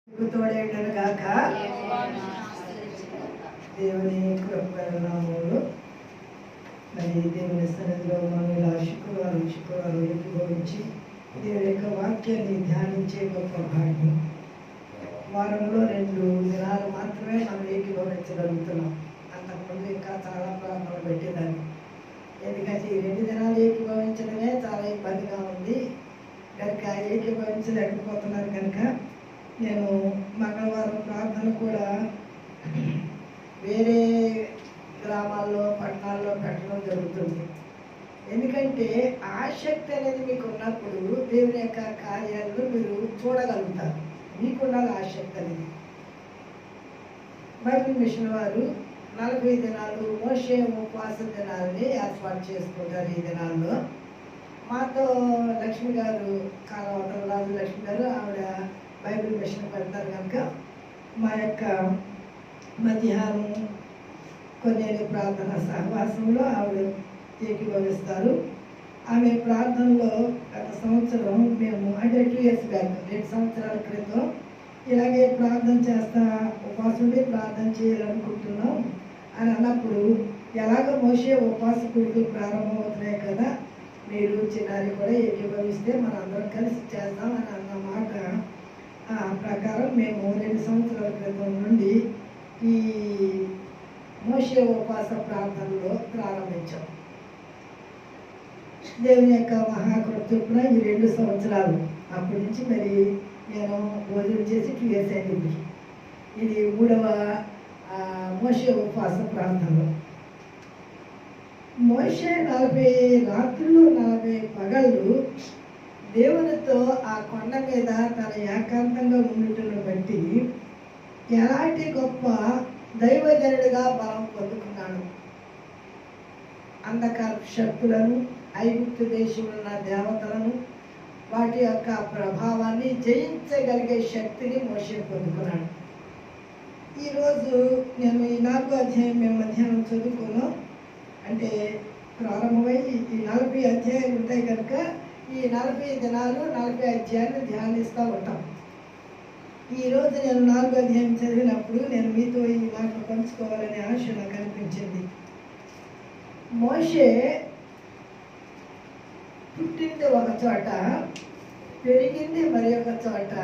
తోడేయుడును గాక. దేవుని కృపణములు. మరి దేవుని సన్నిధిలో మనం ఇలా శుక్రవారం ఏకీభవించి దేవుని యొక్క వాక్యాన్ని ధ్యానించే గొప్ప భాగ్యం. వారంలో 2 దినాలు మాత్రమే మనం ఏకీభవించగలుగుతున్నాం. అంతకుముందు ఇంకా చాలా ప్రాంతాలు పెట్టేదాన్ని. ఎందుకంటే ఈ 2 దినాలు ఏకీభవించడమే చాలా ఇబ్బందిగా ఉంది కనుక ఏకీభవించలేకపోతున్నారు. కనుక నేను మంగళవారం ప్రార్థన కూడా వేరే గ్రామాల్లో పట్టణాల్లో పెట్టడం జరుగుతుంది. ఎందుకంటే ఆసక్తి అనేది మీకు ఉన్నప్పుడు దేవుని యొక్క కార్యాలను మీరు చూడగలుగుతారు. మీకున్న ఆసక్తి అనేది. బైబిల్ మిషన్ వారు 40 దినాలు మోషే ఉపవాస దినాలని ఏర్పాటు చేసుకుంటారు. ఈ దినాల్లో మాతో లక్ష్మి గారు కాలవతరాజు లక్ష్మి గారు ఆవిడ బైబిల్ మిషన్ పెడతారు. కనుక మా యొక్క మధ్యాహ్నం కొన్ని ప్రార్థన సహవాసంలో ఆవిడ ఏకీభవిస్తారు. ఆమె ప్రార్థనలో గత సంవత్సరం మేము అంటే 2 years బ్యాక్ 2 సంవత్సరాల క్రితం ఇలాగే ప్రార్థన చేస్తా ఉపవాసం ప్రార్థన చేయాలనుకుంటున్నాం అని అన్నప్పుడు ఎలాగో మోషే ఉపవాస కూడికలు ప్రారంభమవుతున్నాయి కదా, మీరు చిన్నారి కూడా ఏకీభవిస్తే మనం అందరం కలిసి చేద్దాం అని అన్నమాట. ఆ ప్రకారం మేము 2 సంవత్సరాల క్రితం నుండి ఈ మోషే ఉపవాస ప్రార్థనలో ప్రారంభించాం. దేవుని యొక్క మహాకృప చొప్పున ఈ 2 సంవత్సరాలు అప్పటి నుంచి మరి నేను భోజనం చేసి 2 years అయింది. ఇది 3వ మోషే ఉపవాస ప్రార్థనలో మోషే 40 రాత్రులు 40 పగళ్ళు దేవునితో ఆ కొండ మీద తన ఏకాంతంగా ఉండటం బట్టి ఎలాంటి గొప్ప దైవజనుడిగా బలం పొందుకున్నాడు. అంధకార శక్తులను, ఐగుప్తు దేశంలో ఉన్న దేవతలను, వాటి యొక్క ప్రభావాన్ని జయించగలిగే శక్తిని మోషే పొందుకున్నాడు. ఈరోజు నేను ఈ 4వ అధ్యాయం మేము మధ్యాహ్నం చదువుకున్నాం. అంటే ప్రారంభమై ఈ 40 అధ్యాయాలు ఉంటాయి కనుక ఈ 40 దినాలు 40 అధ్యాయాలు ధ్యానిస్తూ ఉంటాం. ఈరోజు నేను 4వ అధ్యాయం చదివినప్పుడు నేను మీతో ఈ మాటలు పంచుకోవాలనే ఆశ నాకు అనిపించింది. మోషే పుట్టింది ఒక చోట, పెరిగింది మరి ఒక చోట,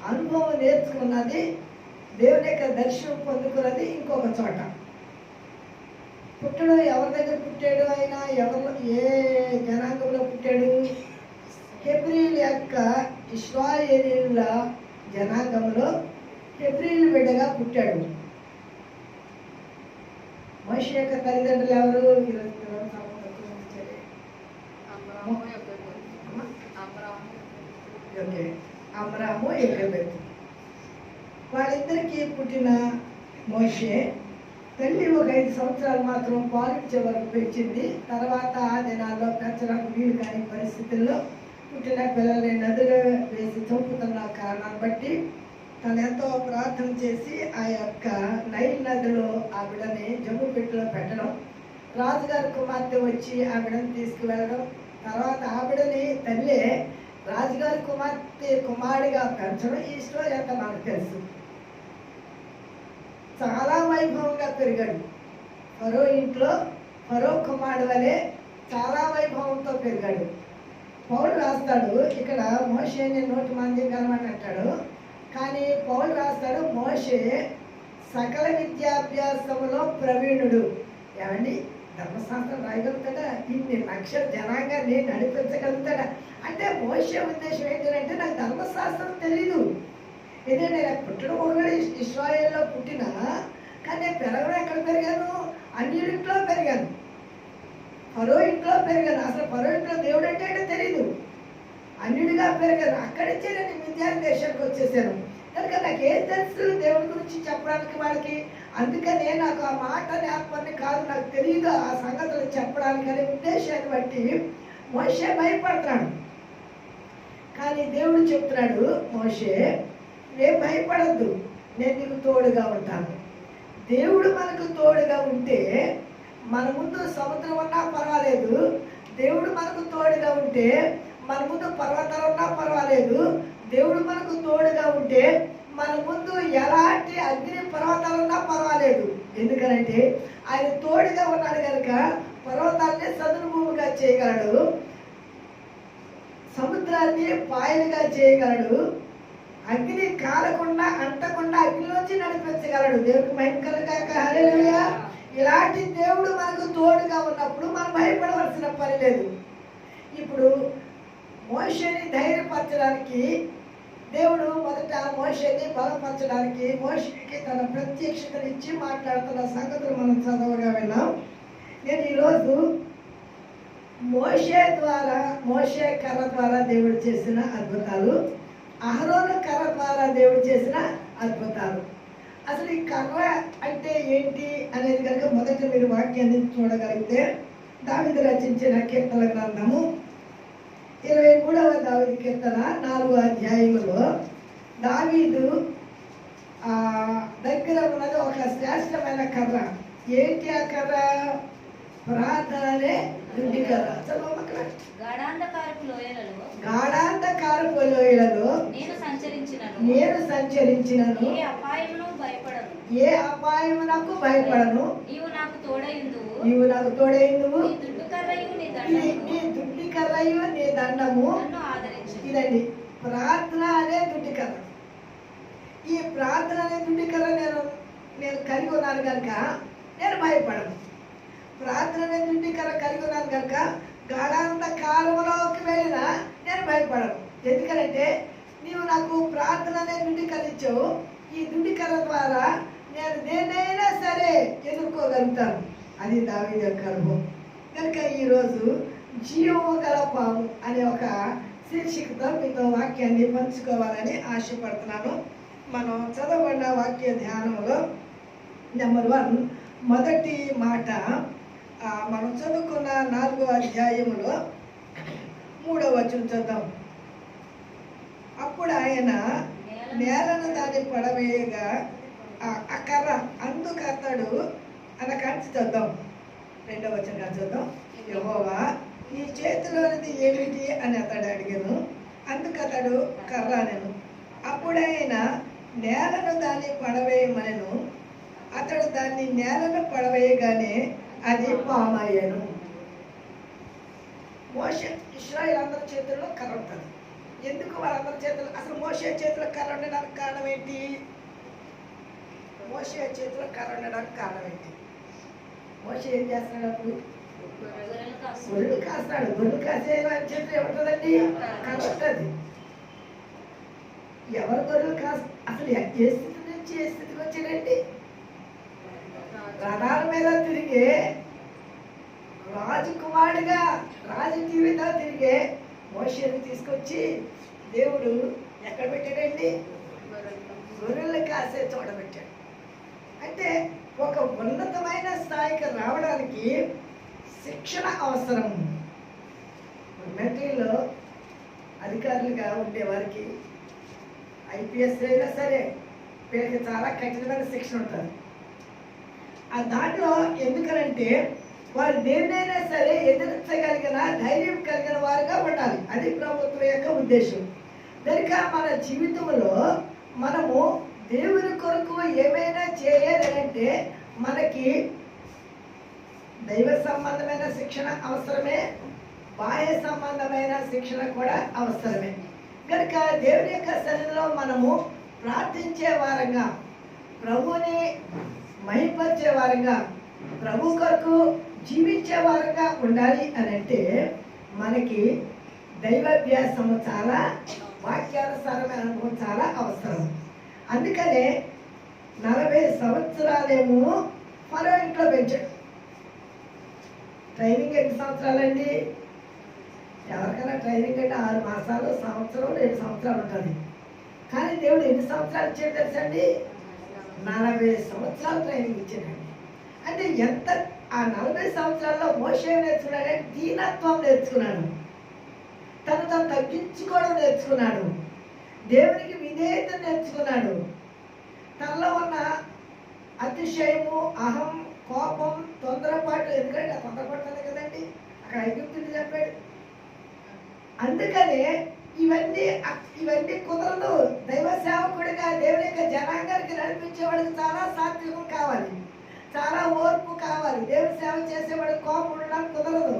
అనుభవం నేర్చుకున్నది, దేవుని యొక్క దర్శనం పొందుకున్నది ఇంకొక చోట. పుట్టడం ఎవరి దగ్గర పుట్టాడు, ఆయన ఎవరు ఏ జనాంగంలో పుట్టాడు? హెబ్రీయుల యొక్క ఇశ్రాయేలీయుల జనాంగంలో హెబ్రీయుల బిడ్డగా పుట్టాడు. మోషే యొక్క తల్లిదండ్రులు ఎవరు? అమ్రాము, యోకెబెతు. వాళ్ళిద్దరికీ పుట్టిన మోషే తల్లి ఒక 5 సంవత్సరాలు మాత్రం పాలిచ్చే వరకు పెంచింది. తర్వాత ఆ దినాల్లో పెంచడానికి వీలు కాని పరిస్థితుల్లో పుట్టిన పిల్లల్ని నదిలో వేసి చంపుతున్న కారణాన్ని బట్టి తను ఎంతో ప్రార్థన చేసి ఆ యొక్క నైల్ నదిలో ఆ బిడ్డని జమ్ము పెట్టిలో పెట్టడం, రాజుగారి కుమార్తె వచ్చి ఆ బిడ్డని తీసుకువెళ్ళడం, తర్వాత ఆ బిడ్డని తల్లి రాజుగారి కుమారుడిగా పెంచడం. ఈ స్టోరీ అంతా నాకు తెలుసు. చాలా వైభవంగా పెరిగాడు. ఫరో ఇంట్లో ఫరో కుమారుడు వలె చాలా వైభవంతో పెరిగాడు. పౌలు రాస్తాడు ఇక్కడ మోషేని 100 మంది కలవని అంటాడు. కానీ పౌలు రాస్తాడు మోషే సకల విద్యాభ్యాసంలో ప్రవీణుడు. ఏమండి, ధర్మశాస్త్రం రాయగలుగుతాడా? ఇన్ని లక్షల జనాంగాన్ని నడిపించగలుగుతాడా? అంటే మోషే ఉద్దేశం ఏంటంటే నాకు ధర్మశాస్త్రం తెలీదు, ఇదే నేను పుట్టడం ఒకవేళ ఇశ్రాయేల్లో పుట్టినా కానీ నేను పెరగడం ఎక్కడ పెరిగాను? అన్నింట్లో పెరిగాను, ఫరో ఇంట్లో పెరిగాను. అసలు ఫరో ఇంట్లో దేవుడు అంటే తెలీదు, అన్నిటిగా పెరిగాను. అక్కడి నుంచే నేను విద్యార్థి దేశానికి వచ్చేసాను కనుక నాకు ఏం తెలుసు దేవుడి గురించి చెప్పడానికి వాళ్ళకి. అందుకనే నాకు ఆ మాట నేర్పని కాదు, నాకు తెలియదు ఆ సంగతులు చెప్పడానికి అనే ఉద్దేశాన్ని బట్టి మోషే భయపడతాడు. కానీ దేవుడు చెప్తున్నాడు, మోషే రేపు భయపడద్దు, నేను నీకు తోడుగా ఉంటాను. దేవుడు మనకు తోడుగా ఉంటే మన ముందు సముద్రం ఉన్నా పర్వాలేదు, దేవుడు మనకు తోడుగా ఉంటే మన ముందు పర్వతాలు ఉన్నా పర్వాలేదు, మనకు తోడుగా ఉంటే మన ముందు ఎలాంటి అగ్ని పర్వతాలున్నా పర్వాలేదు. ఎందుకనంటే ఆయన తోడుగా ఉన్నాడు కనుక పర్వతాన్ని సదును భూమిగా చేయగలడు, సముద్రాన్ని పాయలుగా చేయగలడు, అగ్ని కాలకుండా అంటకుండా అగ్నిలోంచి నడిపించగలడు. దేవుడికి మహిమ కలుగాక. హల్లెలూయా. ఇలాంటి దేవుడు మనకు తోడుగా ఉన్నప్పుడు మనం భయపడవలసిన పని లేదు. ఇప్పుడు మోషేని ధైర్యపరచడానికి దేవుడు మొదట మోషేని బలపరచడానికి మోషేకి తన ప్రత్యక్షతను ఇచ్చి మాట్లాడుతున్న సంగతులు మనం చదవగా విన్నాం. నేను ఈరోజు మోషే కర్ర ద్వారా దేవుడు చేసిన అద్భుతాలు, అహరోను కర్ర ద్వారా దేవుడు చేసిన అద్భుతాలు. అసలు ఈ కర్ర అంటే ఏంటి అనేది కనుక మొదట మీరు వాక్యాన్ని చూడగలిగితే దావీదు రచించిన కీర్తన గ్రంథము 23వ దావీదు కీర్తన 4వ అధ్యాయంలో దావీదు దగ్గర ఉన్నది ఒక శ్రేష్టమైన కర్ర. ఏంటి ఆ కర్ర? ప్రార్థననే దుడ్డి కర్ర. గాఢాంధకారపు లోయలలో నేను సంచరించినను, ఏ అపాయమునకు భయపడను. నీవు నాకు తోడైందువు, నీ దుడ్డి కర్రయు నీ దండము. ఇదండి ప్రార్థన అనే దుడ్డి కర్ర. ఈ ప్రార్థన అనే దుడ్డి కర్ర నేను కలిగి ఉన్నాను కనుక నేను భయపడను. ప్రార్థన అనే దుడ్డి కర్ర కలిగి ఉన్నాను కనుక గాఢాంధకారములోకి వెళ్ళినా నేను భయపడను. ఎందుకంటే నీవు నాకు ప్రార్థన అనే దుడ్డి కర్ర ఇచ్చావు. ఈ దుడ్డి కర్ర ద్వారా నేను దేన్నైనా సరే ఎదుర్కోగలుగుతాను. అది దావీదు యొక్క అనుభవం. కనుక ఈరోజు జీవము గల పాము అనే ఒక శీర్షికతో మీతో వాక్యాన్ని పంచుకోవాలని ఆశపడుతున్నాను. మనం చదవబడిన వాక్య ధ్యానంలో నెంబర్ 1 మొదటి మాట మనం చదువుకున్న 4వ అధ్యాయములో 3వ వచనం చూద్దాం. అప్పుడు ఆయన నేలను దాన్ని పడవేయగా ఆ కర్ర అందుకు అతడు అనకంచి చూద్దాం. 2వ వచనం చూద్దాం. యెహోవా నీ చేతిలోనిది ఏమిటి అని అతడు అడిగాను. అందుకు అతడు కర్ర అనెను. అప్పుడైన నేలను దాన్ని పడవేయమనెను. అతడు దాన్ని నేలను పడవేయగానే అది పామయ్యను. మోషే ఇశ్రాయేలు అందరి చేతుల్లో కర్ర ఉంటుంది. ఎందుకు వాళ్ళందరి చేతులు? అసలు మోషే చేతిలో కర్ర ఉండడానికి కారణం ఏంటి? మోషే చేతిలో కర్ర ఉండడానికి కారణం ఏంటి? మోషే ఏం చేస్తున్నాడు? అప్పుడు గొర్రెలు కాస్తాడు. గొర్రెలు కాసే చేతిలో ఏముంటుందండి? కర్ర ఉంటుంది. ఎవరు గొర్రెలు అసలు ఏ స్థితి నుంచి ఏ స్థితికి వచ్చాడండి? రథాల మీద తిరిగే రాజకుమారుడిగా రాజ జీవితాలు తిరిగే మోషేని తీసుకొచ్చి దేవుడు ఎక్కడ పెట్టాడండి? గొర్రెలు కాసే చోట పెట్టాడు. అంటే ఒక ఉన్నతమైన స్థాయికి రావడానికి శిక్షణ అవసరం. మిలిటరీలో అధికారులుగా ఉండేవారికి ఐపీఎస్ అయినా సరే వీళ్ళకి చాలా కఠినమైన శిక్షణ ఉంటుంది. ఆ దాంట్లో ఎందుకనంటే వారు దేన్నైనా సరే ఎదిరించగలిగిన ధైర్యం కలిగిన వారుగా ఉండాలి. అది ప్రభుత్వం యొక్క ఉద్దేశం. కనుక మన జీవితంలో మనము దేవుని కొరకు ఏమైనా చేయాలంటే మనకి దైవ సంబంధమైన శిక్షణ అవసరమే, బాహ్య సంబంధమైన శిక్షణ కూడా అవసరమే. కనుక దేవుని యొక్క సన్నిధిలో మనము ప్రార్థించే వారంగా, ప్రభువుని మహిమపరిచే వారంగా, ప్రభు కొరకు జీవించే వారంగా ఉండాలి అని అంటే మనకి దైవాభ్యాసము చాలా, వాక్యానుసారమైన అనుభవం చాలా అవసరం. అందుకనే 40 సంవత్సరాలేమో ఫరో ఇంట్లో పెంచాడు. ట్రైనింగ్ ఎన్ని సంవత్సరాలండి? ఎవరికైనా ట్రైనింగ్ అంటే 6 మాసాలు, సంవత్సరం, 2 సంవత్సరాలు ఉంటుంది. కానీ దేవుడు ఎన్ని సంవత్సరాలు ఇచ్చాడు తెలుసండి? 40 సంవత్సరాలు ట్రైనింగ్ ఇచ్చాడండి. అంటే ఎంత ఆ 40 సంవత్సరాల్లో మోషే నేర్చుకున్నాడంటే దీనత్వం నేర్చుకున్నాడు, తను తగ్గించుకోవడం నేర్చుకున్నాడు, దేవునికి విధేయత నేర్చుకున్నాడు. తనలో ఉన్న అతిశయము, అహం, కోపం, తొందరపాటు, ఎందుకంటే ఆ తొందరపడుతుంది కదండి, అక్కడ ఐగుప్తుని చెప్పాడు. అందుకనే ఇవన్నీ ఇవన్నీ కుదరదు. దైవ సేవకుడిగా దేవుని యొక్క జనాంగానికి నడిపించేవాడికి చాలా సాత్వికం కావాలి, చాలా ఓర్పు కావాలి. దేవుని సేవ చేసేవాడికి కోపం ఉండడానికి కుదరదు.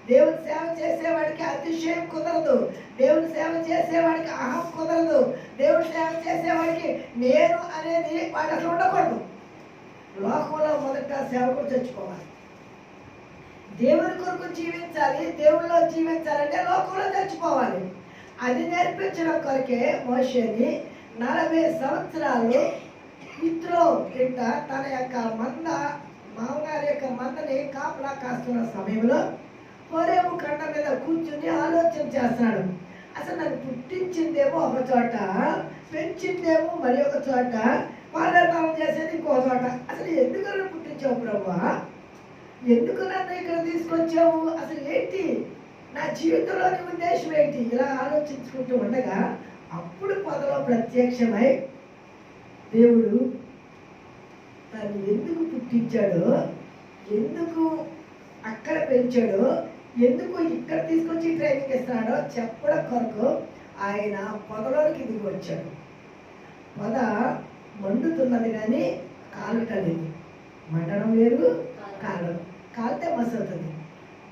దేవుని సేవ చేసేవాడికి అతిశయం కుదరదు. దేవుని సేవ చేసేవాడికి అహం కుదరదు. దేవుని సేవ చేసేవాడికి నేను అనేది వాడు అసలు ఉండకూడదు. లోకంలో మొదట సేవకుడు చచ్చిపోవాలి. దేవుని కొరకు జీవించాలి, దేవుళ్ళలో జీవించాలంటే లోకంలో చచ్చిపోవాలి. అది నేర్పించడం కొరకే మోషేని 40 సంవత్సరాలు ఇత్రో ఇంట తన యొక్క మామగారి యొక్క మందని కాపలా కాస్తున్న సమయంలో హోరేబు కొండ మీద కూర్చుని ఆలోచన చేస్తున్నాడు. అసలు నన్ను పుట్టించిందేమో ఒక చోట, పెంచిందేమో మరి ఒక చోట, పాదపాలన చేసేది ఇంకో చోట. అసలు ఎందుకు నన్ను పుట్టించావు ప్రభువా? ఎందుకు నన్ను ఇక్కడ తీసుకొచ్చావు? అసలు ఏంటి నా జీవితంలోని ఉద్దేశం ఏంటి? ఇలా ఆలోచించుకుంటూ ఉండగా అప్పుడు పొదలో ప్రత్యక్షమై దేవుడు తను ఎందుకు పుట్టించాడో, ఎందుకు అక్కడ పెంచాడో, ఎందుకు ఇక్కడ తీసుకొచ్చి ట్రైనింగ్ ఇస్తున్నాడో చెప్పడం కొరకు ఆయన పొదలోనికి దిగి వచ్చాడు. పొద మండుతున్నది కానీ కాలుటలేదు. మండడం వేరు, కాలడం. కాలితే మసవుతుంది,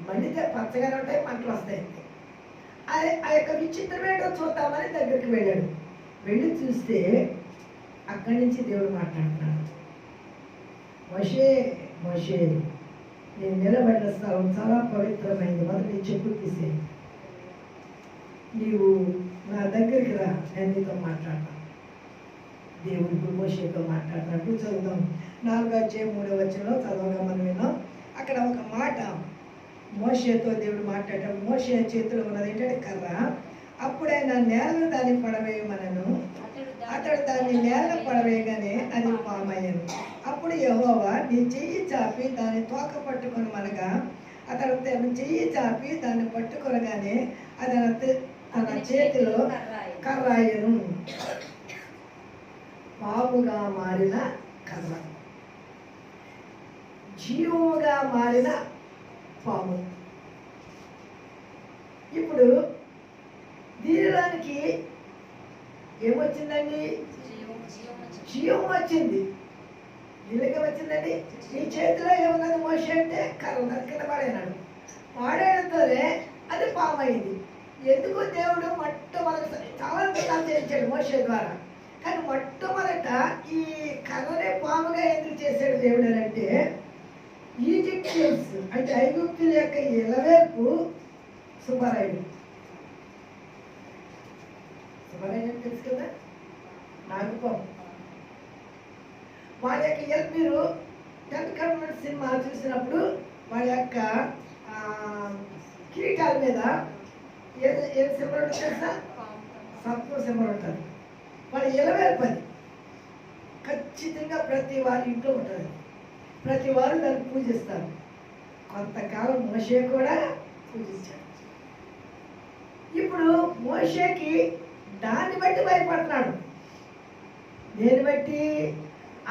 మండితే పచ్చగానే ఉంటాయి, మంటలు వస్తాయి. ఆ యొక్క విచిత్రమేటో చూద్దామని దగ్గరికి వెళ్ళాడు. వెళ్ళి చూస్తే అక్కడి నుంచి దేవుడు మాట్లాడుతున్నాడు. మోషే మోషే, నేను నిలబడిన స్థలం చాలా పవిత్రమైంది, మొదటి నీ చెప్పులు తీసే, నీవు నా దగ్గరికి రా, నేను నీతో మాట్లాడతాను. దేవుడు మోషేతో మాట్లాడినట్టు చదువుతాం. 4:3 చదవగా మనం విన్నాం. అక్కడ ఒక మాట, మోషేతో దేవుడు మాట్లాడాడు. మోషే చేతిలో ఉన్నది ఏంటంటే కర్ర. అప్పుడైనా నేలను దాన్ని పడవేయమనను, అతడు దాన్ని నేల పడవేయగానే అది పామయ్యను. అప్పుడు యెహోవా నీ చెయ్యి చాపి దాన్ని తోక పట్టుకొని మనగా, అతడు తన చెయ్యి చాపి దాన్ని పట్టుకొనగానే అది తన చేతిలో కర్రాయను. పాముగా మారిన కర్ర, జీవముగా మారిన పాము. ఇప్పుడు దీనిలోనికి ఏమొచ్చిందండి? జీవం వచ్చింది. దీనికి వచ్చిందండి. నీ చేతిలో ఏమన్నది మోషే అంటే కర్ర, కింద పడేనాడు. పాడేయడంతోనే అది పాము అయింది. ఎందుకు దేవుడు మొట్టమొదటి చాలా విధాలు చేయించాడు మోషే ద్వారా, కానీ మొట్టమొదట ఈ కర్రనే పాముగా ఎందుకు చేశాడు దేవుడు అని అంటే, ఈజిప్షియన్స్ అంటే ఐగుప్తుల యొక్క ఎలవేర్పు సుబ్బారాయుడు. సుబ్బారాయుడు తెలుసు కదా, నాగపాము. వాళ్ళ యొక్క మీరు 10 కమిట్మెంట్స్ సినిమా చూసినప్పుడు వాళ్ళ యొక్క కిరీటాల మీద ఏం సింబల్ ఉంటుంది తెలుసా? సర్పం సింబల్ ఉంటుంది. వాళ్ళ ఎలవేర్పది ఖచ్చితంగా ప్రతి వారి ఇంట్లో ఉంటుంది. ప్రతి వారు దాన్ని పూజిస్తారు. కొంతకాలం మోషే కూడా పూజించాడు. ఇప్పుడు మోషేకి దాన్ని బట్టి భయపడుతున్నాడు. దేన్ని బట్టి?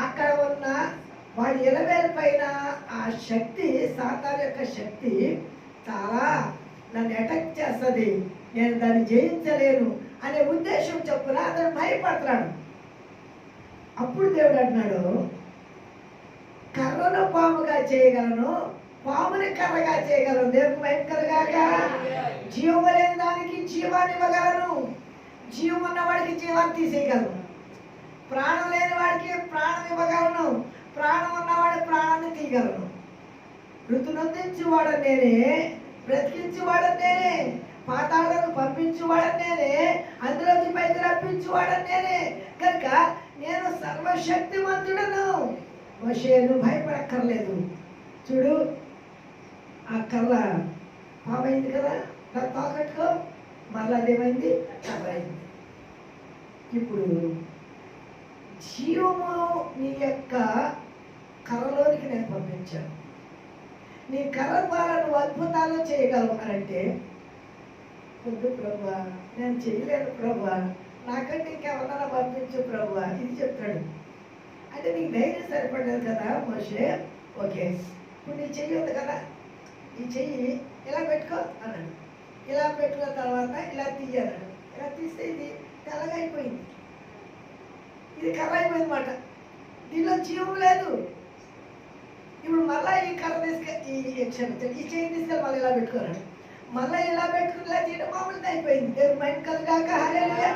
అక్కడ ఉన్న వాడి ఎలవేల పైన ఆ శక్తి, సాతాను యొక్క శక్తి చాలా నన్ను అటాక్ చేస్తుంది, నేను దాన్ని జయించలేను అనే ఉద్దేశం చొప్పున అతను భయపడుతున్నాడు. అప్పుడు దేవుడు అంటున్నాడు, కర్రను పాముగా చేయగలను, పాముని కర్రగా చేయగలను. దేవుడికి భయంకరగాక. జీవం లేని దానికి జీవాన్ని ఇవ్వగలను, జీవం ఉన్న వాడికి జీవాన్ని తీసేయగలను, ప్రాణం లేని వాడికి ప్రాణం ఇవ్వగలను, ప్రాణం ఉన్నవాడి ప్రాణాన్ని తీయగలను. ఋతునందించువాడని నేనే, బ్రతికించువాడని నేనే, పాతాళాలను పంపించువాడని నేనే, అందులోకి పైకి రప్పించువాడని నేనే. కనుక నేను సర్వశక్తిమంతుడను. మోషే నువ్వు భయపడక్కర్లేదు. చూడు, ఆ కర్ర పామైంది కదా, దాన్ని తాకట్టుకో, మళ్ళీ అదేమైంది? కర్ర అయింది. ఇప్పుడు జీవము నీ యొక్క కర్రలోనికి నేను పంపించాను. నీ కర్ర ద్వారా నువ్వు అద్భుతాలు చేయగలవు అని అంటే, వద్దు ప్రభువా, నేను చేయలేను ప్రభువా, నాకంటే ఇంకెవరన్నా పంపించు ప్రభువా, ఇది చెప్తాడు. అంటే నీకు ధైర్యం సరిపడలేదు కదా మోషే. ఓకే, ఇప్పుడు నీ చెయ్యి ఉంది కదా, ఈ చెయ్యి ఇలా పెట్టుకో అన్నాడు. ఇలా పెట్టుకున్న తర్వాత ఇలా తీయన్నాడు. తీస్తే ఇది తెల్లగా అయిపోయింది, ఇది కర్ర అయిపోయింది అన్నమాట. దీనిలో జీవం లేదు. ఇప్పుడు మళ్ళీ ఈ కర్ర ఈ చేయి తీసుకెళ్ళి మళ్ళీ ఇలా పెట్టుకున్నాడు. మళ్ళీ ఇలా పెట్టుకుని తీయడం మామూలుగా అయిపోయింది. దేవుడు మైండ్ కలుగాక హల్లెలూయా.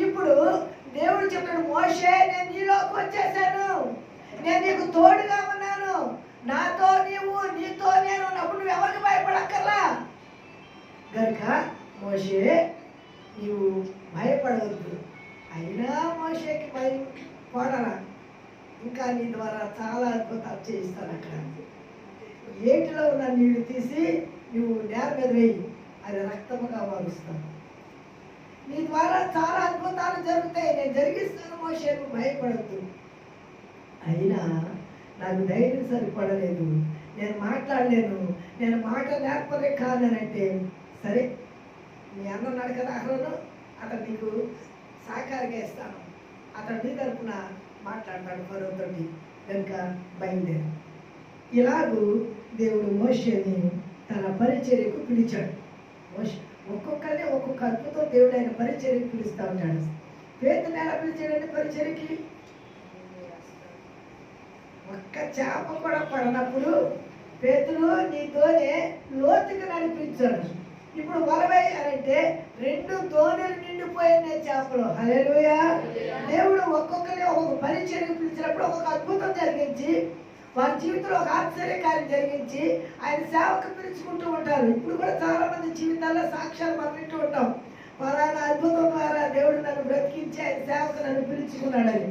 ఇప్పుడు దేవుడు చెప్పాడు, మోషే నేను నీలోకి వచ్చేసాను, నేను నీకు తోడుగా ఉన్నాను, నాతో నీవు నీతో నేను ఉన్నప్పుడు నువ్వు ఎవరికి భయపడక్కర్లా గనుక మోషే నీవు భయపడవద్దు. అయినా మోషేకి భయం పడరా, ఇంకా నీ ద్వారా చాలా అద్భుతాలు చేయిస్తాను. అక్కడ ఏటిలో ఉన్న నీళ్లు తీసి నువ్వు నేల మీద వేయి, అది రక్తముగా మారుస్తాను. నీ ద్వారా చాలా అద్భుతాలు జరుగుతాయి, నేను జరిగిస్తాను మోషే, నువ్వు భయపడద్దు. అయినా నాకు ధైర్యం సరిపడలేదు, నేను మాట్లాడలేను, నేను మాట లేకపోతే కాదనంటే, సరే మీ అన్న ఉన్నాడు కదా అహరోను, అతను నీకు సహకారిగా ఇస్తాను, అతను నీ తరపున మాట్లాడతాడు ఫరోతోటి కనుక బయలుదేరు. ఇలాగూ దేవుడు మోషేని తన పరిచర్యకు పిలిచాడు. ఒక్కొక్కరిని ఒక్కొక్క అద్భుతం దేవుడు ఆయన పరిచర్యకు పిలుస్తూ ఉంటాడు. పేతురుని ఎలా పిలిచాడంటే పరిచర్యకి? ఒక్క చేప కూడా పడినప్పుడు పేతురు నీతోనే లోతుకి నడిపించాడు. ఇప్పుడు వలవై అంటే 2 దోణులు నిండిపోయిన చేపలు. హల్లెలూయా. దేవుడు ఒక్కొక్కరిని ఒక్కొక్క పరిచర్యకు పిలిచినప్పుడు ఒక్కొక్క అద్భుతం జరిగించి వారి జీవితంలో ఒక ఆశ్చర్యకార్యం జరిగించి ఆయన సేవకు పిలుచుకుంటూ ఉంటారు. ఇప్పుడు కూడా చాలా మంది జీవితాల్లో సాక్ష్యాలు మనం వింటూ ఉంటాం, పలానా అద్భుతం ద్వారా దేవుడు నన్ను బ్రతికించి ఆయన సేవకు నన్ను పిలుచుకున్నాడని.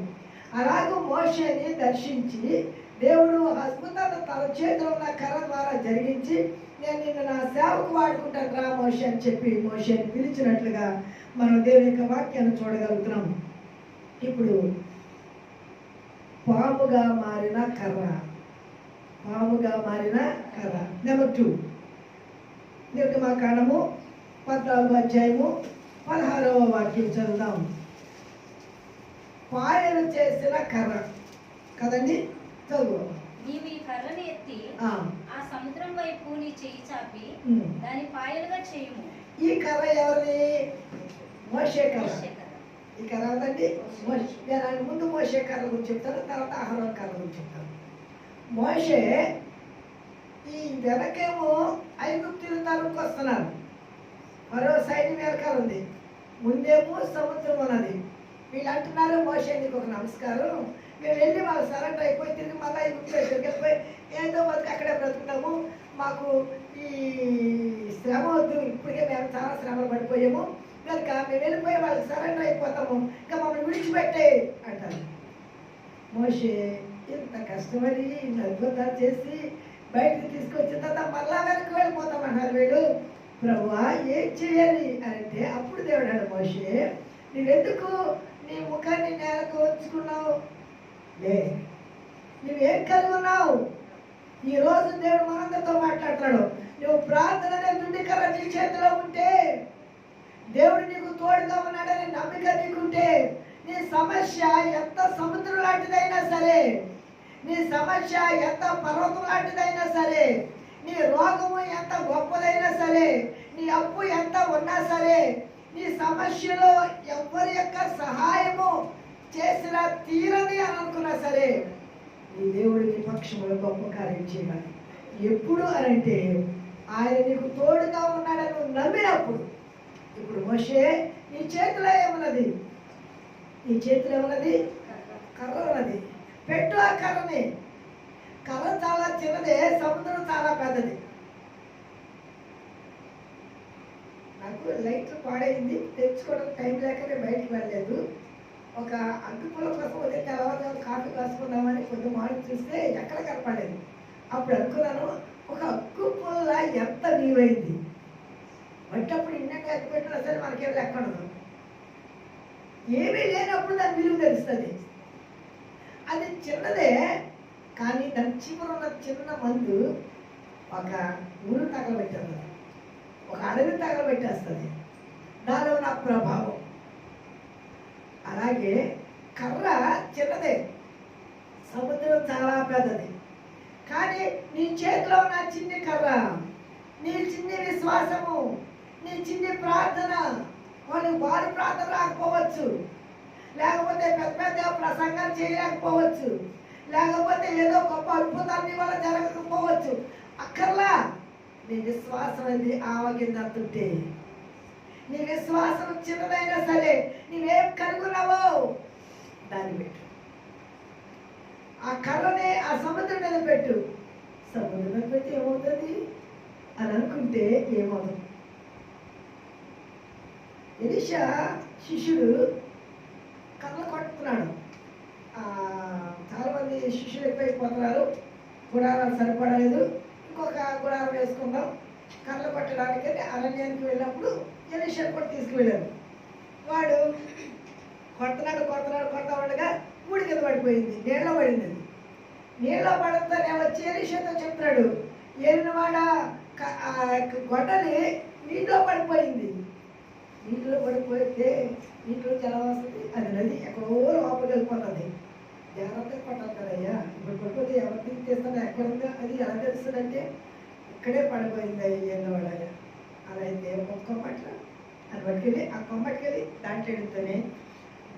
అలాగూ మోషేని దర్శించి దేవుడు అద్భుతాన్ని తన చేతిలో ఉన్న కర్ర ద్వారా జరిగించి నేను నిన్ను నా సేవకు వాడుకుంటాను రా మోషే అని చెప్పి మోషేని పిలిచినట్లుగా మనం దేవుని యొక్క వాక్యాన్ని చూడగలుగుతున్నాం. ఇప్పుడు పాముగా మారిన కర్ర, పాముగా మారిన కర్ర. నెంబర్ 2 నిర్గమకాండము 14వ అధ్యాయము 16వ వాక్యం చదువుదాం. పాయలు చేసిన కర్ర కదండి, చదువు. నీవు ఈ కర్రను ఎత్తి ఆ సముద్రం వైపు నీ చెయ్యి చాపి దాని పాయలుగా చేయుము. ఈ కర్ర ఎవరిది? మోషే కర్ర. ఈ కర్ర కదండి. నేను ముందు మోషే కర్ర గురించి చెప్తాను, తర్వాత అహరోను కర్ర గురించి చెప్తాను. మోషే ఈ వెనకేమో ఐగుప్తీయులు తరుముకు వస్తున్నారు, మరో సైన్యం వెనకాల ఉంది, ముందేమో సముద్రం ఉన్నది. వీళ్ళు అంటున్నారు, మోషే నీకు ఒక నమస్కారం, మేము వెళ్ళి వాళ్ళు సరెండర్ అయిపోయి తిరిగి మళ్ళీ వెళ్ళిపోయి ఏదో బతుకు అక్కడే బ్రతుకుతాము, మాకు ఈ శ్రమ వద్దు, ఇప్పటికే మేము చాలా శ్రమలు పడిపోయాము కనుక మేము వెళ్ళిపోయి వాళ్ళకి సరెండర్ అయిపోతాము, ఇంకా మమ్మల్ని విడిచిపెట్టే అంటారు. మోషే ఇంత కష్టపడి ఇంత అద్భుతాలు చేసి బయటకు తీసుకొచ్చిన తర్వాత మళ్ళా వెనక్కి వెళ్ళిపోతామన్నారు వీళ్ళు. ప్రభువా ఏం చేయాలి అని అంటే అప్పుడు దేవుడు అన్నాడు, మోషే నువ్వెందుకు నీ ముఖాన్ని నేలకు ఉంచుకున్నావు? లే, నువ్వేం కలిగి ఉన్నావు? ఈరోజు దేవుడు మనందరితో మాట్లాడతాడు. నువ్వు ప్రార్థన దుడ్డి కర్ర నీ చేతిలో ఉంటే, దేవుడు నీకు తోడుగా ఉన్నాడని నమ్మిక నీకుంటే, నీ సమస్య ఎంత సముద్రం లాంటిదైనా సరే, నీ సమస్య ఎంత పర్వతం లాంటిదైనా సరే, నీ రోగము ఎంత గొప్పదైనా సరే, నీ అప్పు ఎంత ఉన్నా సరే, నీ సమస్యలో ఎవరి యొక్క సహాయము చేసినా తీరని అని అనుకున్నా సరే, నీ దేవుడు నీ పక్షంలో గొప్ప కార్యం చేయాలి. ఎప్పుడు అనంటే ఆయన నీకు తోడుగా ఉన్నాడని నువ్వు నమ్మినప్పుడు. ఇప్పుడు మోషే నీ చేతిలో ఏమున్నది? నీ చేతిలో ఏమున్నది? కర్ర ఉన్నది. పెట్టు ఆ కర్రని. కర్ర చాలా చిన్నదే, సముద్రం చాలా పెద్దది. నాకు లైట్లు పాడైంది, తెచ్చుకోవడం టైం లేక నేను బయటికి వెళ్ళలేదు. ఒక అగ్గిపుల్ల కోసం వస్తే తెల్లవారుజాము కాఫీ కాసుకుందామని కొంచెం మార్నింగ్ చూస్తే ఎక్కడ కనపడలేదు. అప్పుడు అనుకున్నాను, ఒక అగ్గిపుల్ల ఎంత విలువైంది, వచ్చేటప్పుడు ఇండియాకి అగ్గి పెట్టినా సరే మనకేం లెక్క ఉండదు. ఏమీ లేనప్పుడు దాని విలువ తెలుస్తుంది. అది చిన్నదే కానీ దాని చివరున్న చిన్న మందు ఒక ఊరు తగలబెట్టేస్తుంది, ఒక అడవి తగలబెట్టేస్తుంది, దానిలో ఉన్న ప్రభావం. అలాగే కర్ర చిన్నదే, సముద్రం చాలా పెద్దది. కానీ నీ చేతిలో ఉన్న చిన్ని కర్ర, నీ చిన్ని విశ్వాసము, నీ చిన్ని ప్రార్థన, వాళ్ళకి వారి ప్రార్థన రాకపోవచ్చు, లేకపోతే పెద్ద పెద్ద ప్రసంగాలు చేయలేకపోవచ్చు, లేకపోతే ఏదో గొప్ప అద్భుతాన్ని వల్ల జరగకపోవచ్చు. అక్కర్లా, నీ విశ్వాసం అది ఆవగిందంటుంటే, నీ విశ్వాసం చిన్నదైనా సరే నీవేం కనుగొన్నావో దాన్ని పెట్టు. ఆ కర్రని ఆ సముద్రం మీద పెట్టు. సముద్రం మీద పెట్టి ఏమవుతుంది అని అనుకుంటే ఏమవుతుంది? ఎలీషా శిష్యుడు కర్రలు కొట్టుకున్నాడు. చాలామంది శిష్యులు ఎక్కువైపోతున్నారు, గుడారాలు సరిపడలేదు, ఇంకొక గుడారం వేసుకుందాం. కర్రలు కొట్టడానికి అరణ్యానికి వెళ్ళినప్పుడు ఎలీషా కూడా తీసుకువెళ్ళారు. వాడు కొడతా ఉండగా ఊడి కింద పడిపోయింది, నీళ్ళలో పడింది. అది నీళ్ళలో పడంతోనే వచ్చి ఎలీషాతో చెప్తున్నాడు, ఏలినవాడ గొడ్డలి నీటిలో పడిపోయింది. నీటిలో పడిపోతే నీటిలో జలం వస్తుంది, అది నది ఎక్కడో లోపలికి వెళ్ళిపోతుంది. జాగ్రత్తగా పట్టాలి కదయ్యా, ఇప్పుడు పడిపోతే ఎవరికి తీస్తున్నా ఎక్కడ ఉందో అది ఎలా తెలుస్తుందంటే ఇక్కడే పడిపోయింది ఏలినవాడయ్యా. అలా అయితే ఒక్క పట్ల అది పట్టుకెళ్ళి ఆ కొమ్మట్టుకెళ్ళి దాంట్లో వెళ్తేనే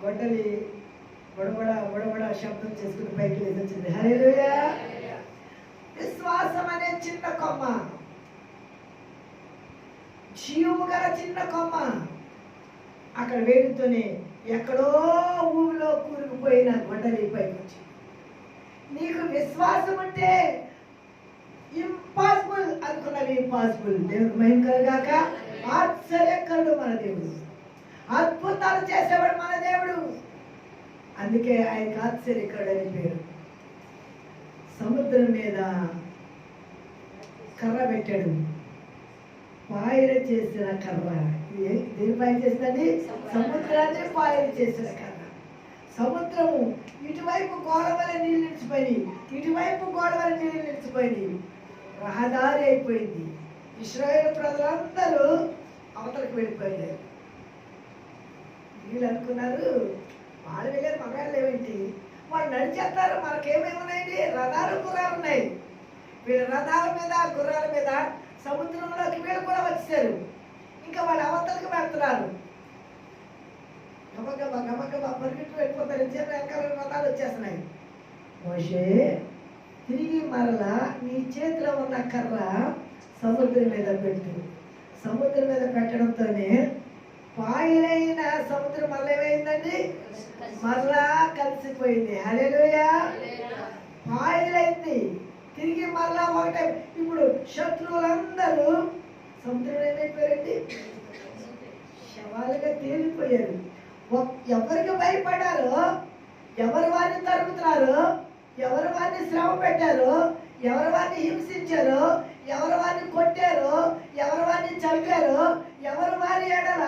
గొడ్డలి బుడబడ శబ్దం చేసుకుని పైకి లేచి వచ్చింది. హల్లెలూయా. విశ్వాసం అనే చిన్న కొమ్మ, జీవము గల చిన్న కొమ్మ అక్కడ వేడితోనే ఎక్కడో ఊరిలో కూరుకుపోయిన గొడ్డలి పైకి వచ్చింది. నీకు విశ్వాసం ఉంటే ఇంపాసిబుల్ అనుకున్నది ఇంపాసిబుల్. దేవుడు మహిమ కలుగాక. ఆశ్చర్యకరుడు మన దేవుడు, అద్భుతాలు చేసేవాడు మన దేవుడు. అందుకే ఆయనకు ఆశ్చర్యకరుడు అని పేరు. సముద్రం మీద కర్ర పెట్టాడు, పాయలు చేసిన కర్ర. దేని పాయలు చేసిందండి? సముద్రాన్ని పాయలు చేసిన కర్ర. సముద్రము ఇటువైపు గోడ వల్ల నీళ్ళు నిలిచిపోయి, ఇటువైపు గోడ వల్ల నీళ్ళు నిలిచిపోయింది, రహదారి అయిపోయింది. ఇశ్రాయేలు ప్రజలందరూ అవతలకు వెళ్ళిపోయారు. వీళ్ళు అనుకున్నారు వాళ్ళు వెళ్ళారు, మగాళ్ళు లేవేంటి, వాళ్ళు నడిచేస్తారు, మనకేమేమి ఉన్నాయండి, రథాలు గుర్రాలు ఉన్నాయి. వీళ్ళ రథాల మీద గుర్రాల మీద సముద్రంలోకి వీళ్ళు కూడా వచ్చారు. ఇంకా వాళ్ళు అవతలకి వెళ్తున్నారు. గమగమా పరిగెట్టు వెళ్ళిపోతారు. వెనకాల రథాలు వచ్చేస్తున్నాయి. మోషే తిరిగి మరలా నీ చేతిలో ఉన్న కర్ర సముద్రం మీద పెట్టు. సముద్రం మీద పెట్టడంతోనే పాయలైన సముద్రం మళ్ళీ ఏమైందండి? మరలా కలిసిపోయింది. హల్లెలూయా. పాయలైంది, తిరిగి మరలా ఒకటే. ఇప్పుడు శత్రువులందరూ సముద్రం ఏమైపోయారండి? శవాలుగా తేలిపోయారు. ఎవరికి భయపడారో, ఎవరు వారిని తరుముతున్నారో, ఎవరు వారిని శ్రమ పెట్టారో, ఎవరు వారిని హింసించారో, ఎవరు వారిని కొట్టారో, ఎవరు వారిని చంపారో, ఎవరు వారి ఎడల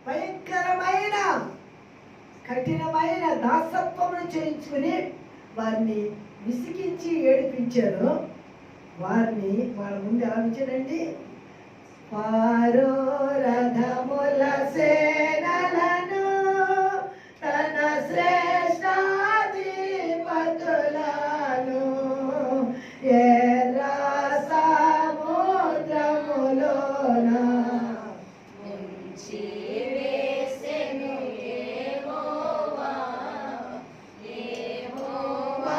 భయంకరమైన కఠినమైన దాసత్వమును చేయించుకుని వారిని విసిగించి ఏడిపించారు. వారిని వాళ్ళ ముందు ఎలా ఉంచారండి? ఫరో రథముల సేనలను తన శ్రేష్టాధిపతులను ఎర్ర సముద్రములోన ముంచి వేసెను యెహోవా, యెహోవాను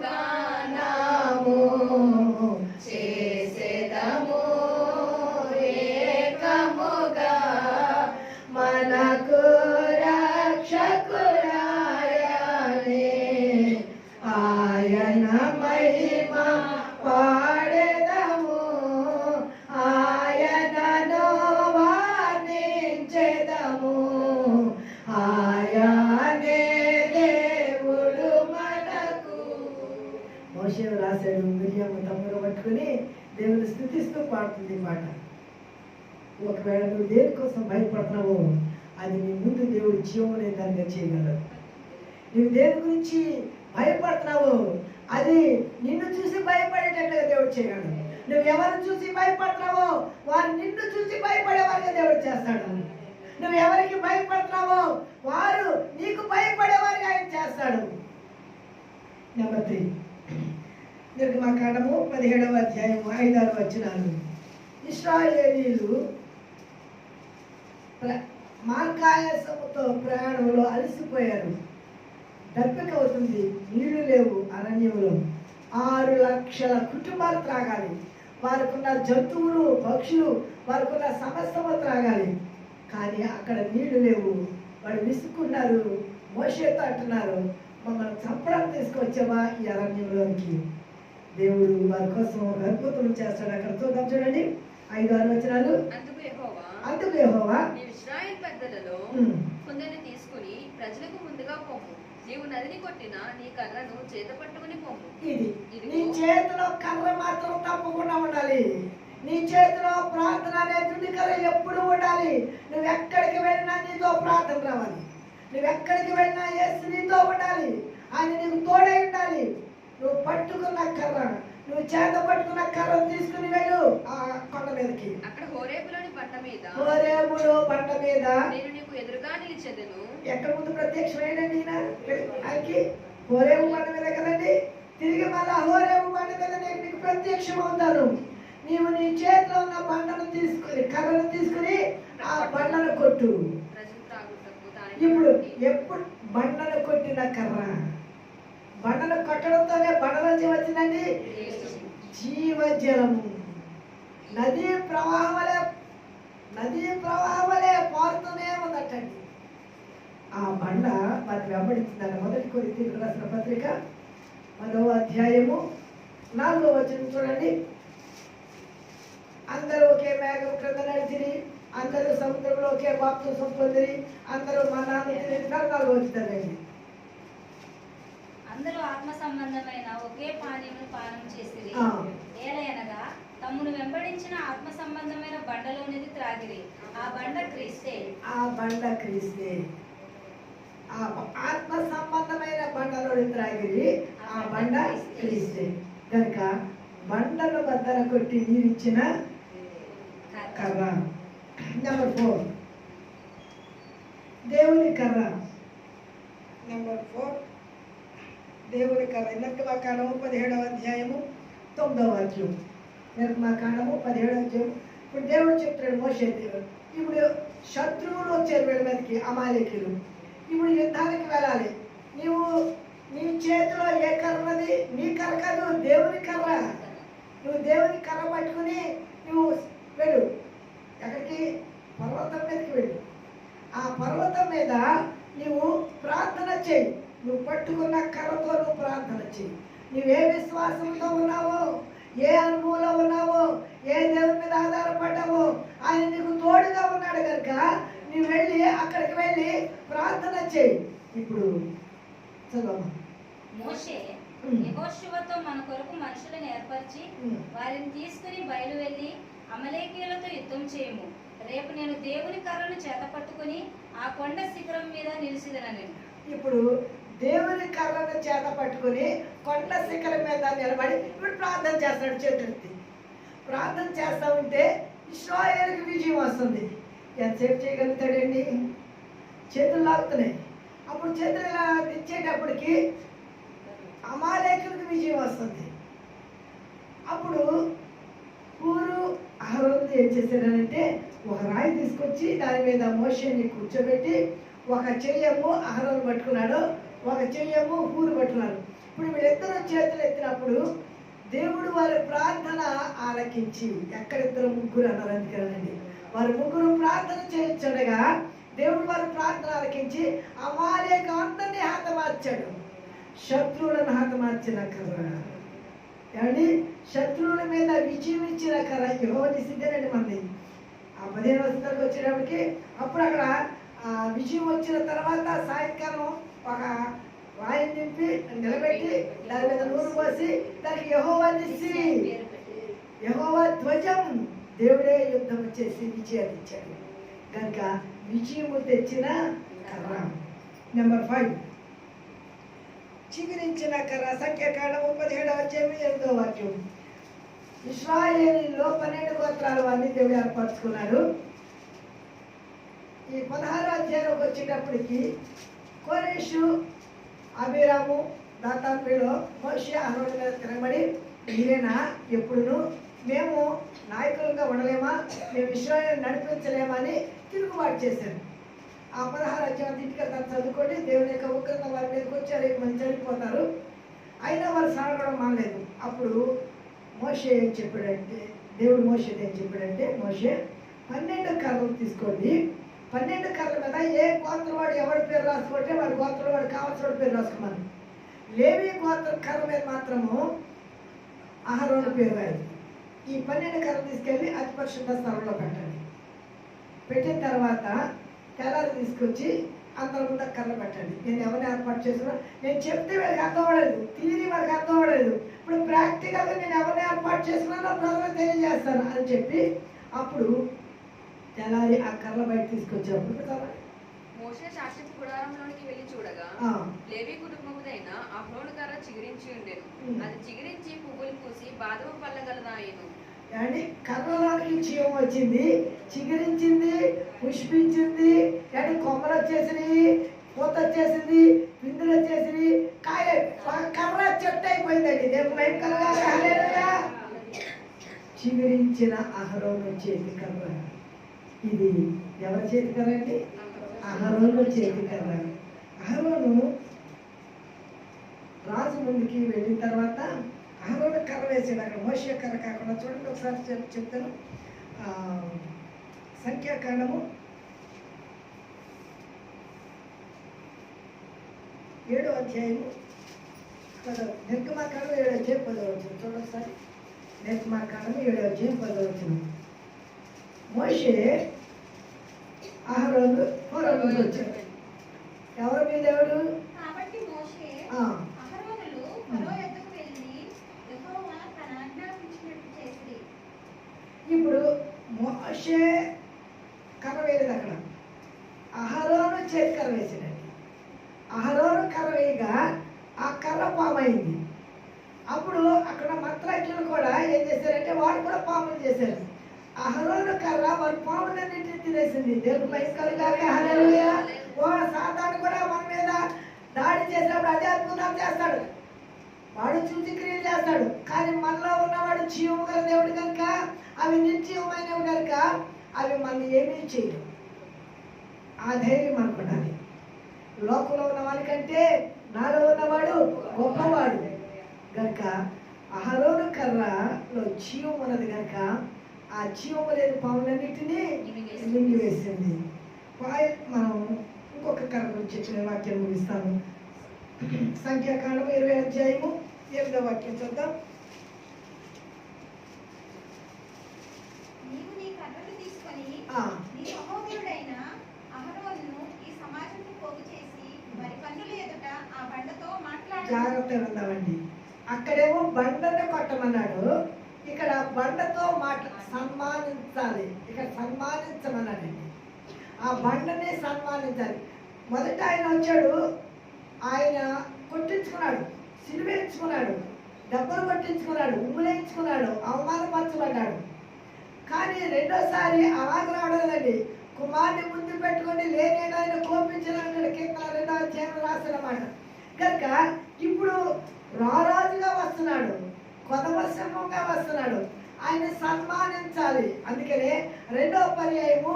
గానము చేసెదము ఏకముగా, మనకు రక్షకురాయనే ఆయన మహిమ పాడెదము, ఆయనను వర్ణించెదము, ఆయనే దేవుడు మనకు. మోషే రాశాడు, మిరియాము తమ్ముడు పట్టుకుని దేవుని స్తుతిస్తూ పాడుతుంది ఈ పాట. ఒకవేళ నువ్వు దేనికోసం భయపడుతున్నావో అది నీ ముందు దేవుడు జీవమనే దానిగా చేయగలరు. నువ్వు దేని గురించి భయపడుతున్నావో అది నిన్ను చూసి భయపడేటట్లుగా దేవుడు చేయగలడు. నువ్వు ఎవరిని చూసి భయపడుతున్నావో వారు నిన్ను చూసి భయపడేవారుగా దేవుడు చేస్తాడు. నువ్వు ఎవరికి భయపడుతున్నావో వారు నీకు భయపడేవారుగా ఆయన చేస్తాడు. నెంబర్ 3, నిర్గమకాండము 17వ అధ్యాయం 5-6 వచనాలు. ఇశ్రాయేలీయులు మార్గాయాసముతో ప్రయాణంలో అలసిపోయారు. దప్పిక అవుతుంది, నీళ్లు లేవు అరణ్యంలో. 6 లక్షల కుటుంబాలు త్రాగాలి. వారికున్న జంతువులు, పక్షులు, వారికున్న సమస్తము త్రాగాలి. కానీ అక్కడ నీళ్లు లేవు. వాడు విసుక్కున్నారు. మోషేతో అంటున్నారు, మమ్మల్ని చంపడం తీసుకొచ్చావా ఈ అరణ్యంలోనికి? దేవుడు వారి కోసం ఒక అద్భుతం చేస్తాడు. అక్కడ చూద్దాం, చూడండి 5-6 వచనాలు. అందుకు యెహోవా ఇశ్రాయేలు పెద్దలలో కొందరిని తీసుకుని ప్రజలకు ముందుగా పోము. నీవు నదిని కొట్టిన నీ కర్రను చేత పట్టుకుని పోము. ఇది నీ చేతిలో కర్ర మాత్రం తప్పకుండా ఉండాలి. నీ చేతిలో ప్రార్థన అనే దుడ్డి కర్ర ఎప్పుడు ఉండాలి. నువ్వు ఎక్కడికి వెళ్ళినా నీతో ప్రార్థన రావాలి. నువ్వు ఎక్కడికి వెళ్ళినా యేసు నీతో ఉండాలి. ఆయన నీకు తోడై ఉండాలి. నువ్వు పట్టుకున్న కర్ర, నువ్వు చేత పట్టుకున్న కర్రను తీసుకుని వెళ్ళు ఆ కొండ మీదకి. అక్కడ హోరేబులోని బండ మీద, హోరేబులో బండ మీద నేను నీకు ఎదురుగా నిలిచెదను. ఎక్కడ ముందు ప్రత్యక్షమైనండి ఆయనకి? హోరేబు బండ మీద కదండి. తిరిగి మళ్ళా హోరేబు బండ మీద నేను నీకు ప్రత్యక్షం అవుతాను. నీవు నీ చేతిలో ఉన్న బండను తీసుకుని, కర్రను తీసుకుని ఆ బండను కొట్టు. ఇప్పుడు ఎప్పుడు బండను కొట్టిన కర్ర, బండను కొట్టడంతోనే బండ నుంచి వచ్చిందండి జీవజలము. నదీ ప్రవాహమలే పారుతూనే ఉందటండి. ఆ బండ మరి వెంబడించిందండి. 1 కొరింథీయులకు రాసిన పత్రిక 10వ అధ్యాయము 4వ వచనం చూడండి. అందరూ ఒకే మేఘం క్రింద నడిచిరి, అందరూ సముద్రంలో ఒకే బాప్తిసం పొందిరి, అందరూ మన్నాను తిని 4వ వచనం. అందరూ ఆత్మ సంబంధమైన ఒకే పానీయమును పానం చేసిరి. ఏలయనగా తమ్మును వెంబడించిన ఆత్మ సంబంధమైన బండలోనిది త్రాగిరి. ఆ బండ క్రీస్తే. ఆ ఆత్మ సంబంధమైన బండలోని త్రాగిరి. ఆ బండ క్రీస్తే. కనుక బండను బద్దన కొట్టి నీరిచ్చిన కర్ర. నెంబర్ 4 దేవుని కర్ర. నెంబర్ 4 దేవుని కర్ర. నిర్గమకాండము 17వ అధ్యాయము 9వ వాక్యం. నిర్గమకాండము 17వ అధ్యాయం. ఇప్పుడు దేవుడు చెప్తాడు మోషే దేవుడు, ఇప్పుడు శత్రువులు వచ్చారు వీళ్ళ మీదకి, అమాలేకీయులు. ఇప్పుడు యుద్ధానికి వెళ్ళాలి. నీవు నీ చేతిలో ఏ కర్ర ఉన్నది? నీ కర్ర కాదు, దేవుని కర్ర. నువ్వు దేవుని కర్ర పట్టుకుని నువ్వు వెళ్ళు. ఎక్కడికి? పర్వతం మీదకి వెళ్ళు. ఆ పర్వతం మీద నువ్వు ప్రార్థన చేయి. నువ్వు పట్టుకున్న కర్రతో నువ్వు ప్రార్థన చేయి. నువ్వే విశ్వాసంతో ఉన్నావో, ఏ అనుభవంలో ఉన్నావో, ఏ దేవుని మీద ఆధారపడ్డావో ఆయన నీకు తోడుగా ఉన్నాడు కనుక నువ్వు వెళ్ళి అక్కడికి వెళ్ళి ప్రార్థన చేయి. ఇప్పుడు చదవమ్మా. మోషే యెహోషువతో మన కొరకు మనుషులను ఏర్పరిచి వారిని తీసుకుని బయలు వెళ్ళి అమలేకీయులతో యుద్ధం చేయము. రేపు నేను దేవుని కర్రను చేత పట్టుకుని ఆ కొండ శిఖరం మీద నిలిచిదనని. ఇప్పుడు దేవుని కర్రను చేత పట్టుకుని కొండ శిఖరం మీద నిలబడి ఇప్పుడు ప్రార్థన చేస్తాడు. చేతులెత్తి ప్రార్థన చేస్తా ఉంటే ఇశ్రాయేలుకి విజయం వస్తుంది. ఎంతసేపు చేయగలుగుతాడండి? చేతులు లాగుతున్నాయి. అప్పుడు చేతులు ఇలా తెచ్చేటప్పటికి అమాలేకులకు విజయం వస్తుంది. అప్పుడు ఊరు అహరోను ఏం చేశారనంటే ఒక రాయి తీసుకొచ్చి దాని మీద మోషేని కూర్చోబెట్టి ఒక చెయ్యము అహరోను పట్టుకున్నాడు, ఒక చెయ్యము ఊరు పట్టుకున్నాడు. ఇప్పుడు వీళ్ళిద్దరూ చేతులు ఎత్తినప్పుడు దేవుడు వారి ప్రార్థన ఆలకించి, ఎక్కడిద్దరు ముగ్గురు అన్నారు అందుకేనండి, వారు ముగ్గురు ప్రార్థన చేయించడగా దేవుడు వారి ప్రార్థన ఆలకించి అమాలేక అందరినీ హతమార్చాడు. శత్రువులను హతమార్చిన కర్ర. ఏమండి? శత్రువుల మీద విజయం ఇచ్చిన కర్ర యెహోవా నిసిద్ధేనండి మంది. ఆ 15వ వచనానికి వచ్చేటప్పటికి అప్పుడు అక్కడ విజయం వచ్చిన తర్వాత సాయంకాలం ఒక రాయిని నింపి నిలబెట్టి దాని మీద నూనె పోసి దానికి యెహోవా నిస్సి, యెహోవా ధ్వజం, దేవుడే యుద్ధం చేసి విజయాన్ని ఇచ్చాడు కనుక విజయము తెచ్చిన కర్ర. నెంబర్ 5 చిగురించిన కర్ర. సంఖ్యాకాండము 17వ అధ్యాయం 8వ వాక్యం. ఇశ్రాయేలీలో 12 గోత్రాల వారిని దేవుడు ఏర్పరచుకున్నాడు. ఈ 16వ అధ్యాయంలోకి వచ్చేటప్పటికి కోరేషు, అబీరాము, దాతాన్లో మోషే అహరోను మీద తిరగబడి మీరేనా ఎప్పుడును మేము నాయకులుగా ఉండలేమా, మేము ఇశ్రాయేలు నడిపించలేమా అని తిరుగుబాటు చేశారు. ఆ 16 అధ్యాయం ఇంటికి దాన్ని చదువుకోండి. దేవుని యొక్క ఉగ్రత వారి మీదకి వచ్చి రేపు మంచి చనిపోతారు. అయినా వారు సాగడం మానలేదు. అప్పుడు మోషే ఏం చెప్పాడంటే, దేవుడు మోషేతో ఏం చెప్పాడంటే, మోషే 12 కర్రలు తీసుకోండి. 12 కర్రల మీద ఏ గోత్రం వాడు ఎవరి పేరు రాసుకుంటే వాడి గోత్రం వాడు కావాల్సిన వాడి పేరు రాసుకోమని. లేవి గోత్రం కర్ర మీద మాత్రము అహరోను పేరు రాదు. ఈ 12 కర్రలు తీసుకెళ్ళి అతి పరిశుద్ధ స్థలంలో పెట్టండి. పెట్టిన తర్వాత తెల్లారి తీసుకొచ్చి అందరి ముందు కర్ర పెట్టండి. నేను ఎవరిని ఏర్పాటు చేస్తున్నా, నేను చెప్తే వాడికి అర్థం అవ్వలేదు, థియరీ వాడికి అర్థం అవ్వలేదు. ఇప్పుడు ప్రాక్టికల్గా నేను ఎవరిని ఏర్పాటు చేస్తున్నానో ప్రజలకు తెలియజేస్తాను అని చెప్పి అప్పుడు తెల్లారి ఆ కర్ర బయట తీసుకొచ్చేప్పుడు మోషే సాక్షిపు గుడారంలోనికి వెళ్ళి చూడగా లేవి కుటుంబముదైన అహరోను కర్ర చిగురించి ఉండెను. అది చిగురించి పువ్వులు పూసి బాదము పల్లగలదాయెను. అండి కర్రలోనికి జీవం వచ్చింది, చిగురించింది, పుష్పించింది, అండి కొమ్మలు వచ్చేసినాయి, పూత వచ్చేసింది, పిందులు వచ్చేసింది, కాయ కర్ర చెట్టు అయిపోయిందండి. రేపు లైఫ్ కలగా చిగురించిన అహరోను చేతి కర్ర. ఇది ఎవరి చేతి కర్ర అండి? అహరోను చేతి కర్ర. అహరోను రాజు ముందుకి వెళ్ళిన తర్వాత అహరోను కర్ర వేసాడు. అక్కడ మోషే కర్ర కాకుండా చూడండి ఒకసారి చెప్తాను. సంఖ్యాకాండము 7వ అధ్యాయము 10వ, నిర్గమాకాండం 7వ అధ్యాయం 10వ వచనం చూడండి ఒకసారి. నిర్గమాకాండం 7వ అధ్యాయం 10వ వచనం. మోషే అహరోను ఫరోను వచ్చాడు. ఎవరి మీద ఎవడు? కాబట్టి మోషే అహరోనులు ఫరో యొద్దకు వెళ్ళి యెహోవా తన ఆజ్ఞాపించినట్టు చేసిరి. ఇప్పుడు మోషే కర్ర వేయలేదు, అక్కడ అహరోను చేతి కర్ర వేసాడండి. అహరోను కర్ర వేయగా ఆ కర్ర పామైంది. అప్పుడు అక్కడ మంత్రాజ్ఞులు కూడా ఏం చేశారంటే వాడు కూడా పాములు చేశారు. అహరోను కర్ర వారి పాములన్నింటినీ తినేసింది. దేవుడు మైస్కలుగాక హల్లెలూయా. సాతాను కూడా మన మీద దాడి చేసినప్పుడు అదే అద్భుతాలు చేస్తాడు, వాడు సూచక్రియలు చేస్తాడు. కానీ మనలో ఉన్నవాడు జీవము గల దేవుడు కనుక, అవి నిర్జీవమైనవి కనుక అవి మనం ఏమీ చేయరు. ఆ ధైర్యం అనుకుంటాను. లోకంలో ఉన్న వాడికంటే నాలో ఉన్నవాడు గొప్పవాడు కనుక అహరోను కర్రలో జీవం ఉన్నది కనుక ఆ జీవము లేని పాములన్నిటినీ మింగివేసింది. మనం ఇంకొక కర్ర గురించి చెప్పిన వాక్యం ముగిస్తాను. సంఖ్యాకాండం 20వ అధ్యాయము 8వ వాక్యం చూద్దాం. నీవు నీ కర్రను తీసుకొని నీ సహోదరుడైన అహరోనును ఈ సమాజంలో పోగు చేసి వారి కన్నుల ఎదుట ఆ బండతో మాట్లాడు. జాగ్రత్తగా ఉందామండి. అక్కడేమో బండను కొట్టమన్నాడు, ఇక్కడ బండతో సన్మానించాలి. ఇక్కడ సన్మానించమన్నాడండి. ఆ బండని సన్మానించాలి. మొదట ఆయన వచ్చాడు, ఆయన కొట్టించుకున్నాడు, సిలువేయించుకున్నాడు, దెబ్బలు కొట్టించుకున్నాడు, ఉమ్ములేయించుకున్నాడు, అవమానపరచబడ్డాడు. కానీ రెండోసారి అలాగ రావడండి. కుమార్ని ముందు పెట్టుకొని లేనేదాన్ని కోపించాలన్నాడు. కీర్తన 2వ అధ్యాయం రాసినమాట కనుక ఇప్పుడు రారాజుగా వస్తున్నాడు, కొత్త సింహంగా వస్తున్నాడు. ఆయన సన్మానించాలి. అందుకనే 2వ పర్యాయము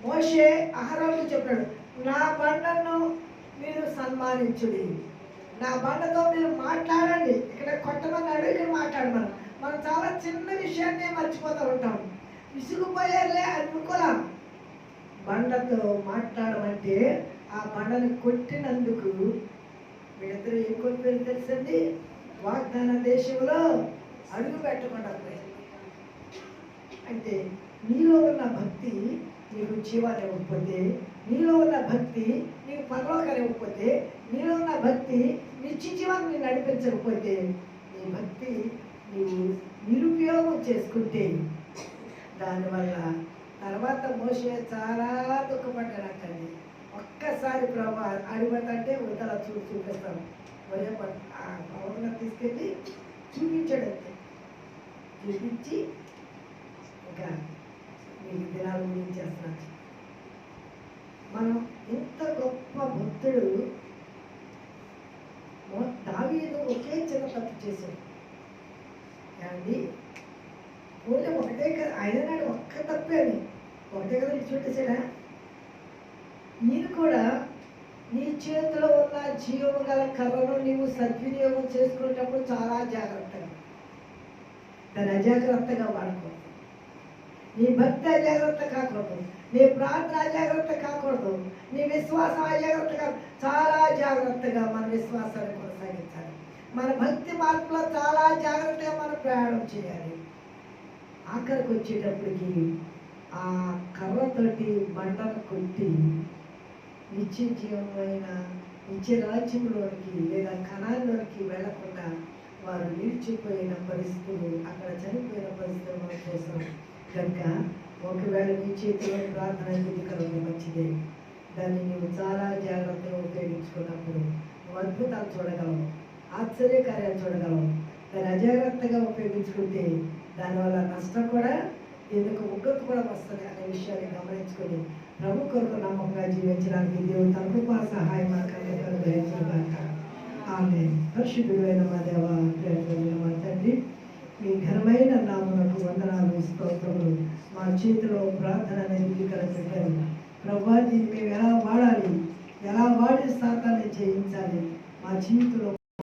మోషే అహరోనుకు చెప్పాడు, నా బండను మీరు సన్మానించుడి, నా బండతో మీరు మాట్లాడండి. ఇక్కడ కొట్టమన్నాడు, ఇక్కడ మాట్లాడమన్నాడు. మనం చాలా చిన్న విషయాన్ని మర్చిపోతూ ఉంటాం. విసుగుపోయేలే అనుకోలేం. బండతో మాట్లాడమంటే ఆ బండను కొట్టినందుకు వీళ్ళిద్దరూ ఏం కోల్పోయారు తెలుసండి? వాగ్దాన దేశంలో అడుగు పెట్టకుండా పోయారు. అంటే నీలో ఉన్న భక్తి నీకు జీవాన్ని ఇవ్వకపోతే, నీలో ఉన్న భక్తి నీకు పరలోకాన్ని ఇవ్వకపోతే, నీలో ఉన్న భక్తి నిత్య జీవాన్ని నడిపించకపోతే, నీ భక్తి నీవు నిరుపయోగం చేసుకుంటే దానివల్ల తర్వాత మోషే చాలా దుఃఖపడ్డాడంటండి. ఒక్కసారి ప్రభా అడిగంటే ఉదల చూపిస్తాను ఆ పవన్ తీసుకెళ్ళి చూపించాడు. అంతే చూపించి ఇంకా మీకు దినాలు ముగించేస్తున్నాను. మనం ఎంత గొప్ప భక్తుడు దావీదు ఒకే చిన్న తప్పు చేశాడు అండి. ఓన్లీ ఒకటే కదా, ఆయన నాడు ఒక్క తప్పే అని ఒకటే కదా చూసేసాడా? మీరు కూడా నీ చేతిలో ఉన్న జీవము గల కర్రను నీవు సద్వినియోగం చేసుకునేటప్పుడు చాలా జాగ్రత్తగా, దాన్ని అజాగ్రత్తగా వాడుకో. నీ భక్తి అజాగ్రత్త కాకూడదు, నీ ప్రార్థన అజాగ్రత్త కాకూడదు, నీ విశ్వాసం అజాగ్రత్త కాదు. చాలా జాగ్రత్తగా మన విశ్వాసాన్ని కొనసాగించాలి. మన భక్తి మార్పులో చాలా జాగ్రత్తగా మనం ప్రయాణం చేయాలి. ఆఖరికి వచ్చేటప్పటికి ఆ కర్రతోటి బండను కొట్టి నిత్య జీవమైన నిత్య రాజ్యంలోనికి లేదా కణాల్లోనికి వెళ్లకుండా వారు నిలిచిపోయిన పరిస్థితులు, అక్కడ చనిపోయిన పరిస్థితులు మనం చూస్తాం. కనుక ఒకవేళ నీ చేతిలో ప్రార్థన ఎదుగుకరంగా మంచిదే, దాన్ని నువ్వు చాలా జాగ్రత్తగా ఉపయోగించుకున్నప్పుడు నువ్వు అద్భుతాలు చూడగలవు, ఆశ్చర్యకార్యాలు చూడగలవు. దాన్ని అజాగ్రత్తగా ఉపయోగించుకుంటే దానివల్ల నష్టం కూడా, ఎందుకు ఉగ్రత కూడా వస్తుంది అనే విషయాన్ని గమనించుకొని ప్రభు కొరకు నమ్మకంగా జీవించడానికి దేవుడు తన కృపా సహాయం గ్రహించగాక. ఆమె పరిశుద్ధుడైన మా దేవ, ప్రేమ మా తండ్రి, మీ ఘనమైన నామమునకు వందనాలు స్తోత్రములు. మా చేతిలో ప్రార్థన అనేది పెట్టారు ప్రభు. దీన్ని మేము ఎలా వాడాలి, ఎలా వాడి సాతాన్ని జయించాలి, మా జీవితంలో